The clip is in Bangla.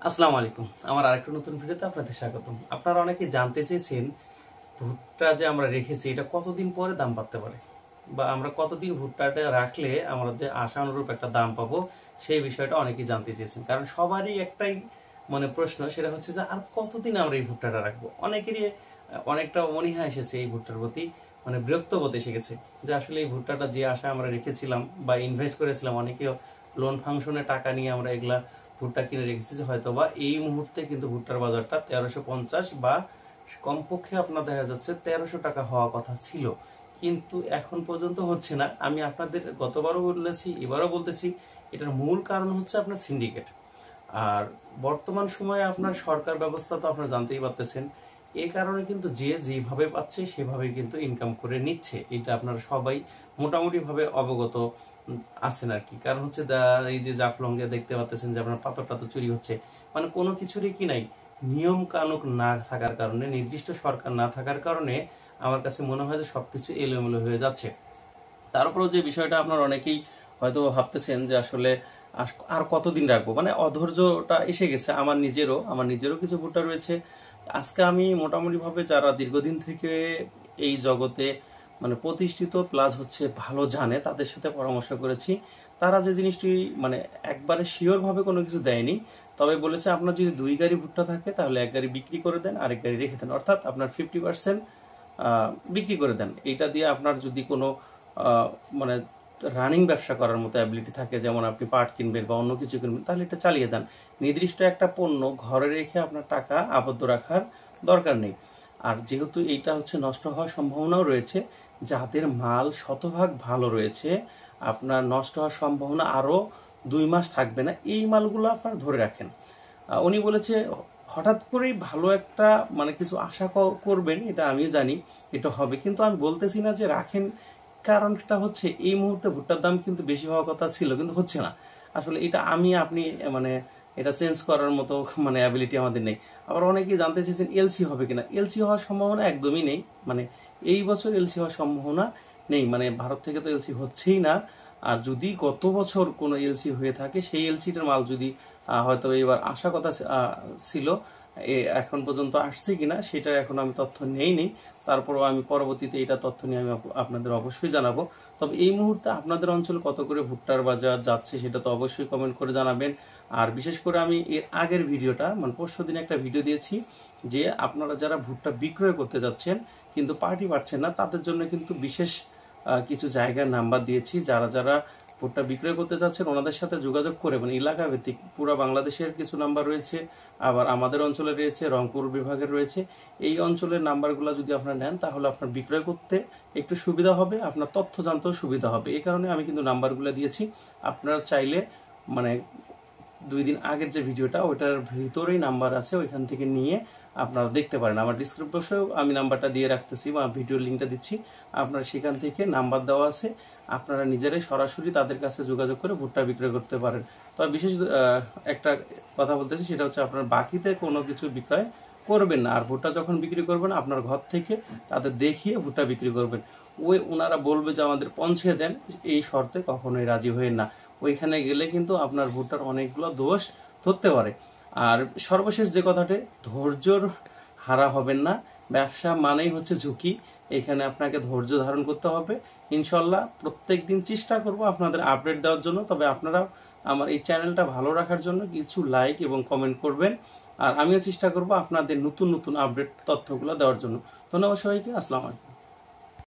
আসসালামু আলাইকুম। আমার আরেকটা নতুন ভিডিওতে আপনাদের স্বাগতম। আপনারা অনেকে জানতে চেয়েছেন ভুট্টা যে আমরা রেখেছি এটা কতদিন পরে দাম পাতে পারে, বা আমরা কতদিন ভুট্টাটা রাখলে আমরা যে আশানুরূপ একটা দাম পাবো সেই বিষয়টা অনেকেই জানতে চেয়েছেন। কারণ সবারই একটাই প্রশ্ন, সেটা হচ্ছে যে আর কতদিন আমরা এই ভুট্টাটা রাখবো। অনেকেরই অনেকটা অনীহা এসেছে এই ভুট্টার প্রতি, বিরক্ত বোধ এসে গেছে যে আসলে এই ভুট্টাটা যে আশা আমরা রেখেছিলাম বা ইনভেস্ট করেছিলাম, অনেকে লোন ফাংশনে টাকা নিয়ে আমরা এগুলা ভুট্টা কিনে রেখেছি, যে হয়তো বা এই মুহূর্তে কিন্তু ভুট্টার বাজারটা 1350 বা কমপক্ষে আপনার দেখা যাচ্ছে 1300 টাকা হওয়া কথা ছিল, কিন্তু এখন পর্যন্ত হচ্ছে না। আমি আপনাদের গতবারও বলেছি, এবারও বলতেছি, এটার মূল কারণ হচ্ছে আপনার সিন্ডিকেট। আর বর্তমান সময়ে আপনার সরকার ব্যবস্থা তো আপনারা জানতেই পারতেছেন, এই কারণে কিন্তু যে যেভাবে পাচ্ছে সেভাবে কিন্তু ইনকাম করে নিচ্ছে। এটা আপনারা সবাই মোটামুটি ভাবে অবগত আছেন আর কি। কারণ হচ্ছে এই যে জাফলংয়ে দেখতে পাচ্ছেন যে আপনার পাথর টাথর চুরি হচ্ছে, কোনো কিছুরই কি নাই, নিয়ম কানুন না থাকার কারণে, নির্দিষ্ট সরকার না থাকার কারণে আমার কাছে মনে হয় যে সবকিছু এলোমেলো হয়ে যাচ্ছে। তারপরেও যে বিষয়টা আপনার অনেকেই হয়তো ভাবতেছেন যে আসলে আর কতদিন রাখবো, অধৈর্যটা এসে গেছে। আমার নিজেরও কিছু ভুট্টা রয়েছে। আজকে আমি মোটামুটি ভাবে যারা দীর্ঘদিন থেকে এই জগতে প্রতিষ্ঠিত প্লাস হচ্ছে ভালো জানে, তাদের সাথে পরামর্শ করেছি। তারা যে জিনিসটি একবারে শিওর ভাবে কোনো কিছু দেয়নি, তবে বলেছে আপনার যদি 2 গাড়ি ভুট্টা থাকে তাহলে 1 গাড়ি বিক্রি করে দেন, আরেক গাড়ি রেখে দেন, অর্থাৎ আপনার 50% বিক্রি করে দেন। এইটা দিয়ে আপনার যদি কোনো আহ, মানে রানিং ব্যবসা করার মতো অ্যাবিলিটি থাকে, যেমন আপনি পাট কিনবেন বা অন্য কিছু কিনবেন, তাহলে এটা চালিয়ে যান। নির্দিষ্ট একটা পণ্য ঘরে রেখে আপনার টাকা আবদ্ধ রাখার দরকার নেই। আর যেহেতু এইটা হচ্ছে নষ্ট হওয়ার সম্ভাবনাও রয়েছে, যাদের মাল শতভাগ ভালো রয়েছে, আপনার নষ্ট হওয়ার সম্ভাবনা আরো 2 মাস থাকবে না, এই মালগুলো আপনার ধরে রাখেন। উনি বলেছে হঠাৎ করেই ভালো একটা কিছু আশা করবেন, এটা আমিও জানি এটা হবে, কিন্তু আমি বলতেছি না যে রাখেন। কারণটা হচ্ছে এই মুহূর্তে ভুট্টার দাম কিন্তু বেশি হওয়ার কথা ছিল, কিন্তু হচ্ছে না। আসলে এটা আপনি মানে এটা চেঞ্জ করার মতো অ্যাবিলিটি আমাদের নেই। আবার অনেকেই জানতে চেয়েছেন এলসি হবে কিনা। এলসি হওয়ার সম্ভাবনা একদমই নেই। এই বছর এলসি হওয়ার সম্ভাবনা নেই, ভারত থেকে তো এলসি হচ্ছেই না। আর যদি গত বছর কোনো এলসি হয়ে থাকে, সেই এলসিটার মাল যদি হয়তো এবার আসার কথা ছিল, এখন পর্যন্ত আসছে কিনা সেটা এখন আমি তথ্য নেইনি। তারপরও আমি পরবর্তীতে এটা তথ্য নিয়ে আমি আপনাদের অবশ্যই জানাবো। তবে এই মুহূর্তে আপনাদের অঞ্চলে কত করে ভুট্টার বাজার যাচ্ছে সেটা তো অবশ্যই কমেন্ট করে জানাবেন। আর বিশেষ করে আমি এর আগের ভিডিওটা পরশুদিন একটা ভিডিও দিয়েছি, যে আপনারা যারা ভুট্টা বিক্রয় করতে যাচ্ছেন কিন্তু পার্টি পাচ্ছেন না, তাদের জন্য কিন্তু বিশেষ কিছু জায়গার নাম্বার দিয়েছি। যারা যারা ভুট্টা বিক্রয় করতে যাচ্ছেন ওনাদের সাথে যোগাযোগ করে, এলাকা ভিত্তিক পুরো বাংলাদেশের কিছু নাম্বার রয়েছে, আবার আমাদের অঞ্চলে রয়েছে, রংপুর বিভাগের রয়েছে। এই অঞ্চলের নাম্বারগুলো যদি আপনারা নেন তাহলে আপনার বিক্রয় করতে একটু সুবিধা হবে, আপনার তথ্য জানতেও সুবিধা হবে। এই কারণে আমি কিন্তু নাম্বারগুলো দিয়েছি। আপনারা চাইলে 2 দিন আগের যে ভিডিওটা, ওইটার ভিতরেই নাম্বার আছে, ওইখান থেকে নিয়ে আপনারা দেখতে পারেন। আমার ডিসক্রিপশনেও আমি নাম্বারটা দিয়ে রাখতেছি বা ভিডিও লিঙ্কটা দিচ্ছি, আপনারা সেখান থেকে নাম্বার দেওয়া আছে, আপনারা নিজেরাই সরাসরি তাদের কাছে যোগাযোগ করে ভুট্টা বিক্রয় করতে পারেন। তবে বিশেষ একটা কথা বলতেছি, সেটা হচ্ছে আপনার বাকিতে কোনো কিছু বিক্রয় করবেন না। আর ভুট্টা যখন বিক্রি করবেন আপনার ঘর থেকে তাদের দেখিয়ে ভুট্টা বিক্রি করবেন। ওনারা বলবে যে আমাদের পৌঁছে দেন, এই শর্তে কখনোই রাজি হয়ে না। ওইখানে গেলে কিন্তু আপনার ভুট্টার অনেকগুলো দোষ ধরতে পারে। আর সর্বশেষ যে কথাটি, ধৈর্যর হারা হবেন না। ব্যবসা মানেই হচ্ছে ঝুঁকি, এখানে আপনাকে ধৈর্য ধারণ করতে হবে। ইনশাল্লাহ প্রত্যেক দিন চেষ্টা করব আপনাদের আপডেট দেওয়ার জন্য। তবে আপনারা আমার এই চ্যানেলটা ভালো রাখার জন্য কিছু লাইক এবং কমেন্ট করবেন, আর আমিও চেষ্টা করব আপনাদের নতুন নতুন আপডেট তথ্যগুলো দেওয়ার জন্য। ধন্যবাদ সবাইকে। আসসালামু আলাইকুম।